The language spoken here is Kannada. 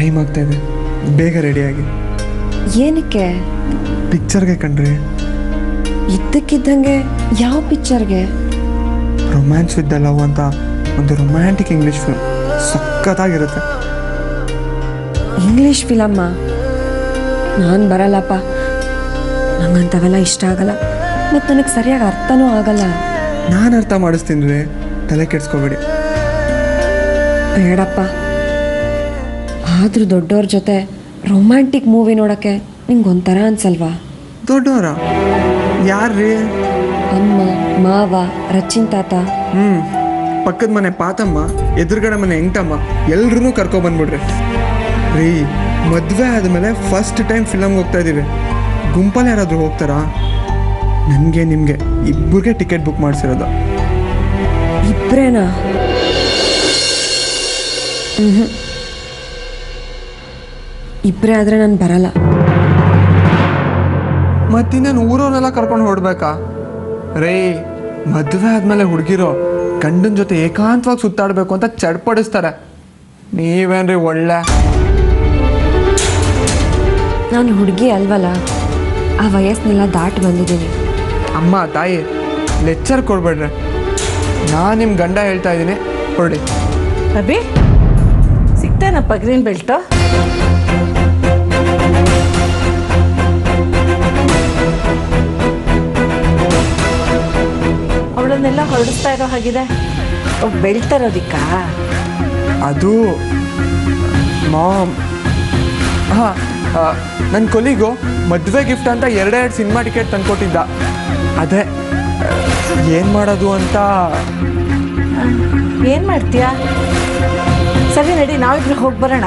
ಟೈಮ್ ಆಗ್ತಾ ಇದೆ, ಬೇಗ ರೆಡಿಯಾಗಿ. ಏನಕ್ಕೆ? ಪಿಕ್ಚರ್ಗೆ ಕಣ್ರಿ. ಇದ್ದಕ್ಕಿದ್ದಂಗೆ ಯಾವ ಪಿಕ್ಚರ್ಗೆ? ರೊಮ್ಯಾನ್ಸ್ ವಿತ್ ದ ಲವ್ ಅಂತ ಒಂದು romantic English film, ಸಖತ್ತಾಗಿರುತ್ತೆ. English film? ನಾನು ಬರಲ್ಲಪ್ಪ, ನಂಗಂತವೆಲ್ಲ ಇಷ್ಟ ಆಗಲ್ಲ, ಮತ್ತು ನನಗೆ ಸರಿಯಾಗಿ ಅರ್ಥನೂ ಆಗಲ್ಲ. ನಾನು ಅರ್ಥ ಮಾಡಿಸ್ತೀನಿ ರೀ, ತಲೆ ಕೆಡ್ಸ್ಕೊಬೇಡಿ. ಬೇಡಪ್ಪ. ಆದರೂ ದೊಡ್ಡವ್ರ ಜೊತೆ ರೊಮ್ಯಾಂಟಿಕ್ ಮೂವಿ ನೋಡೋಕ್ಕೆ ನಿಂಗೊಂಥರ ಅನ್ಸಲ್ವಾ? ದೊಡ್ಡವರ ಯಾರ್ರೀ? ಅಮ್ಮ, ಮಾವ, ರಚಿನ್ ತಾತ. ಪಕ್ಕದ ಮನೆ ಪಾತಮ್ಮ, ಎದುರುಗಡೆ ಮನೆ ಎಂಟಮ್ಮ, ಎಲ್ರೂ ಕರ್ಕೊಬಂದ್ಬಿಡ್ರಿ. ರೀ, ಮದುವೆ ಆದಮೇಲೆ ಫಸ್ಟ್ ಟೈಮ್ ಫಿಲಮ್ಗೆ ಹೋಗ್ತಾ ಇದ್ದೀವಿ. ಗುಂಪಲ್ಲಿ ಯಾರಾದರೂ ಹೋಗ್ತಾರಾ? ನನಗೆ ನಿಮಗೆ ಇಬ್ಬರಿಗೆ ಟಿಕೆಟ್ ಬುಕ್ ಮಾಡಿಸಿರೋದು. ಇಬ್ಬರೇನಾ? ಇಬ್ಬರೇ ಆದರೆ ನಾನು ಬರಲ್ಲ. ಮತ್ತಿನ್ನೇನು ಊರವನ್ನೆಲ್ಲ ಕರ್ಕೊಂಡು ಹೊರಡ್ಬೇಕಾ? ರೇ, ಮದುವೆ ಆದಮೇಲೆ ಹುಡುಗಿರೋ ಗಂಡನ ಜೊತೆ ಏಕಾಂತವಾಗಿ ಸುತ್ತಾಡಬೇಕು ಅಂತ ಚಡ್ಪಡಿಸ್ತಾರೆ. ನೀವೇನ್ರಿ ಒಳ್ಳೆ. ನಾನು ಹುಡುಗಿ ಅಲ್ವಲ್ಲ, ಆ ವಯಸ್ಸನ್ನೆಲ್ಲ ದಾಟಿ ಬಂದಿದ್ದೀನಿ. ಅಮ್ಮ ತಾಯಿ ಲೆಕ್ಚರ್ ಕೊಡ್ಬೇಡ್ರಿ. ನಾನು ನಿಮ್ಮ ಗಂಡ ಹೇಳ್ತಾ ಇದ್ದೀನಿ, ಹೊರಡಿ. ಅಭಿ, ಸಿಗ್ತಾನಪ್ಪ ಗ್ರೀನ್ ಬೆಲ್ಟು? ಅವಳನ್ನೆಲ್ಲ ಹೊರಡಿಸ್ತಾ ಇರೋ ಹಾಗಿದೆ. ಬೆಲ್ಟ್ ತರೋದಿಕ್ಕ? ಅದು ಮಾಮ್, ಹಾಂ, ನನ್ನ ಕೊಲಿಗೂ ಮದುವೆ ಗಿಫ್ಟ್ ಅಂತ 2 ಸಿನಿಮಾ ಟಿಕೆಟ್ ತಂದ್ಕೊಟ್ಟಿದ್ದ. ಅದೇ ಏನು ಮಾಡೋದು ಅಂತ. ಏನು ಮಾಡ್ತೀಯಾ? ಸರಿ ನಡಿ, ನಾವಿಬ್ರು ಹೋಗಿ ಬರೋಣ.